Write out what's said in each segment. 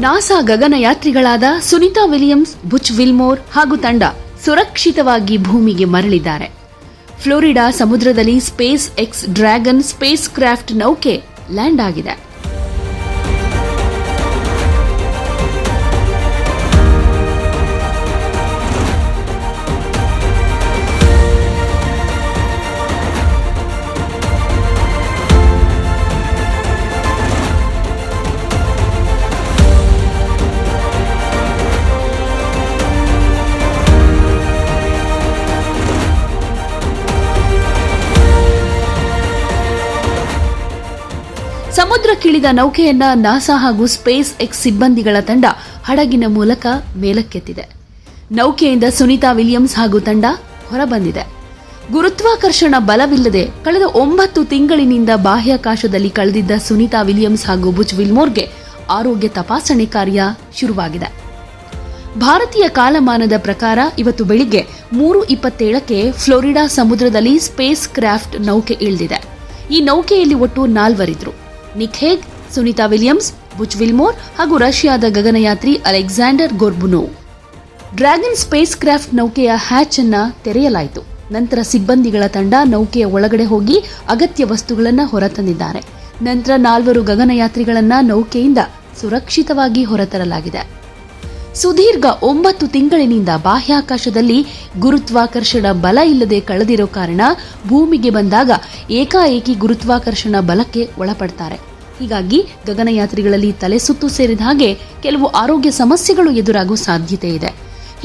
NASA ಗಗನಯಾತ್ರಿಗಳಾದ Sunita Williams, Butch Wilmore ಹಾಗೂ ತಂಡ ಸುರಕ್ಷಿತವಾಗಿ ಭೂಮಿಗೆ ಮರಳಿದ್ದಾರೆ. ಫ್ಲೋರಿಡಾ ಸಮುದ್ರದಲ್ಲಿ SpaceX Dragon spacecraft ನೌಕೆ ಲ್ಯಾಂಡ್ ಆಗಿದೆ. ಸಮುದ್ರಕ್ಕಿಳಿದ ನೌಕೆಯನ್ನ ನಾಸಾ ಹಾಗೂ ಸ್ಪೇಸ್ ಎಕ್ಸ್ ಸಿಬ್ಬಂದಿಗಳ ತಂಡ ಹಡಗಿನ ಮೂಲಕ ಮೇಲಕ್ಕೆತ್ತಿದೆ. ನೌಕೆಯಿಂದ ಸುನಿತಾ ವಿಲಿಯಮ್ಸ್ ಹಾಗೂ ತಂಡ ಹೊರಬಂದಿದೆ. ಗುರುತ್ವಾಕರ್ಷಣ ಬಲವಿಲ್ಲದೆ ಕಳೆದ 9 ತಿಂಗಳಿನಿಂದ ಬಾಹ್ಯಾಕಾಶದಲ್ಲಿ ಕಳೆದಿದ್ದ ಸುನಿತಾ ವಿಲಿಯಮ್ಸ್ ಹಾಗೂ ಬುಚ್ ವಿಲ್ಮೋರ್ಗೆ ಆರೋಗ್ಯ ತಪಾಸಣೆ ಕಾರ್ಯ ಶುರುವಾಗಿದೆ. ಭಾರತೀಯ ಕಾಲಮಾನದ ಪ್ರಕಾರ ಇವತ್ತು ಬೆಳಿಗ್ಗೆ 3:27ಕ್ಕೆ ಫ್ಲೋರಿಡಾ ಸಮುದ್ರದಲ್ಲಿ ಸ್ಪೇಸ್ ಕ್ರಾಫ್ಟ್ ನೌಕೆ ಇಳಿದಿದೆ. ಈ ನೌಕೆಯಲ್ಲಿ ಒಟ್ಟು 4 ಇದ್ರು. ನಿಕ್ ಹೇಗ್, ಸುನಿತಾ ವಿಲಿಯಮ್ಸ್, ಬುಚ್ ವಿಲ್ಮೋರ್ ಹಾಗೂ ರಷ್ಯಾದ ಗಗನಯಾತ್ರಿ ಅಲೆಕ್ಸಾಂಡರ್ ಗೊರ್ಬುನೋವ್. ಡ್ರ್ಯಾಗನ್ ಸ್ಪೇಸ್ ಕ್ರಾಫ್ಟ್ ನೌಕೆಯ ಹ್ಯಾಚ್ ಅನ್ನ ತೆರೆಯಲಾಯಿತು. ನಂತರ ಸಿಬ್ಬಂದಿಗಳ ತಂಡ ನೌಕೆಯ ಒಳಗಡೆ ಹೋಗಿ ಅಗತ್ಯ ವಸ್ತುಗಳನ್ನು ಹೊರತಂದಿದ್ದಾರೆ. ನಂತರ 4 ಗಗನಯಾತ್ರಿಗಳನ್ನ ನೌಕೆಯಿಂದ ಸುರಕ್ಷಿತವಾಗಿ ಹೊರತರಲಾಗಿದೆ. ಸುದೀರ್ಘ 9 ತಿಂಗಳಿನಿಂದ ಬಾಹ್ಯಾಕಾಶದಲ್ಲಿ ಗುರುತ್ವಾಕರ್ಷಣ ಬಲ ಇಲ್ಲದೆ ಕಳೆದಿರೋ ಕಾರಣ ಭೂಮಿಗೆ ಬಂದಾಗ ಏಕಾಏಕಿ ಗುರುತ್ವಾಕರ್ಷಣ ಬಲಕ್ಕೆ ಒಳಪಡ್ತಾರೆ. ಹೀಗಾಗಿ ಗಗನಯಾತ್ರಿಗಳಲ್ಲಿ ತಲೆ ಸುತ್ತು ಸೇರಿದ ಹಾಗೆ ಕೆಲವು ಆರೋಗ್ಯ ಸಮಸ್ಯೆಗಳು ಎದುರಾಗುವ ಸಾಧ್ಯತೆ ಇದೆ.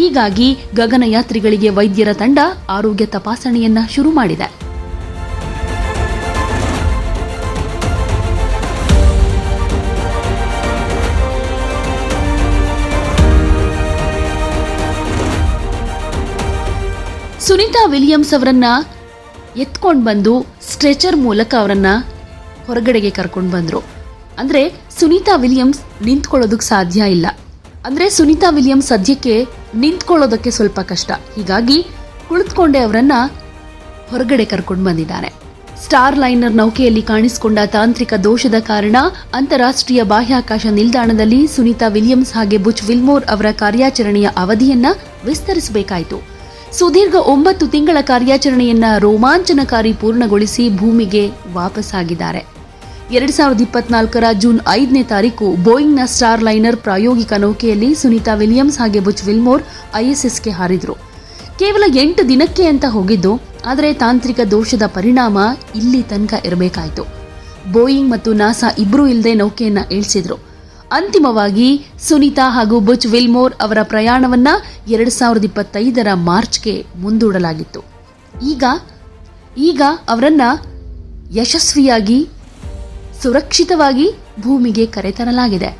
ಹೀಗಾಗಿ ಗಗನಯಾತ್ರಿಗಳಿಗೆ ವೈದ್ಯರ ತಂಡ ಆರೋಗ್ಯ ತಪಾಸಣೆಯನ್ನ ಶುರು ಮಾಡಿದೆ. ಸುನಿತಾ ವಿಲಿಯಮ್ಸ್ ಅವರನ್ನ ಎತ್ಕೊಂಡು ಬಂದು ಸ್ಟ್ರೆಚರ್ ಮೂಲಕ ಅವರನ್ನ ಹೊರಗಡೆಗೆ ಕರ್ಕೊಂಡು ಬಂದ್ರು. ಅಂದ್ರೆ ಸುನಿತಾ ವಿಲಿಯಮ್ಸ್ ನಿಂತ್ಕೊಳ್ಳೋದಕ್ಕೆ ಸಾಧ್ಯ ಇಲ್ಲ. ಅಂದ್ರೆ ಸುನಿತಾ ವಿಲಿಯಮ್ಸ್ ಸದ್ಯಕ್ಕೆ ನಿಂತ್ಕೊಳ್ಳೋದಕ್ಕೆ ಸ್ವಲ್ಪ ಕಷ್ಟ. ಹೀಗಾಗಿ ಕುಳಿತುಕೊಂಡೇ ಅವರನ್ನ ಹೊರಗಡೆ ಕರ್ಕೊಂಡು ಬಂದಿದ್ದಾರೆ. ಸ್ಟಾರ್ ಲೈನರ್ ನೌಕೆಯಲ್ಲಿ ಕಾಣಿಸಿಕೊಂಡ ತಾಂತ್ರಿಕ ದೋಷದ ಕಾರಣ ಅಂತಾರಾಷ್ಟ್ರೀಯ ಬಾಹ್ಯಾಕಾಶ ನಿಲ್ದಾಣದಲ್ಲಿ ಸುನಿತಾ ವಿಲಿಯಮ್ಸ್ ಹಾಗೆ ಬುಚ್ ವಿಲ್ಮೋರ್ ಅವರ ಕಾರ್ಯಾಚರಣೆಯ ಅವಧಿಯನ್ನ ವಿಸ್ತರಿಸಬೇಕಾಯಿತು. ಸುದೀರ್ಘ 9 ತಿಂಗಳ ಕಾರ್ಯಾಚರಣೆಯನ್ನ ರೋಮಾಂಚನಕಾರಿ ಪೂರ್ಣಗೊಳಿಸಿ ಭೂಮಿಗೆ ವಾಪಸ್ಸಾಗಿದ್ದಾರೆ. 2024ರ ಜೂನ್ 5ನೇ ತಾರೀಕು ಬೋಯಿಂಗ್ನ ಸ್ಟಾರ್ ಲೈನರ್ ಪ್ರಾಯೋಗಿಕ ನೌಕೆಯಲ್ಲಿ ಸುನಿತಾ ವಿಲಿಯಮ್ಸ್ ಹಾಗೆ ಬುಚ್ ವಿಲ್ಮೋರ್ ಐಎಸ್ಎಸ್ಗೆ ಹಾರಿದ್ರು. ಕೇವಲ 8 ದಿನಕ್ಕೆ ಅಂತ ಹೋಗಿದ್ದು, ಆದರೆ ತಾಂತ್ರಿಕ ದೋಷದ ಪರಿಣಾಮ ಇಲ್ಲಿ ತನಕ ಇರಬೇಕಾಯಿತು. ಬೋಯಿಂಗ್ ಮತ್ತು ನಾಸಾ ಇಬ್ಬರೂ ಇಲ್ಲದೆ ನೌಕೆಯನ್ನ ಇಳಿಸಿದ್ರು. ಅಂತಿಮವಾಗಿ ಸುನಿತಾ ಹಾಗೂ ಬುಚ್ ವಿಲ್ಮೋರ್ ಅವರ ಪ್ರಯಾಣವನ್ನ 2025ರ ಮಾರ್ಚ್ಗೆ ಮುಂದೂಡಲಾಗಿತ್ತು. ಈಗ ಅವರನ್ನ ಯಶಸ್ವಿಯಾಗಿ ಸುರಕ್ಷಿತವಾಗಿ ಭೂಮಿಗೆ ಕರೆತರಲಾಗಿದೆ.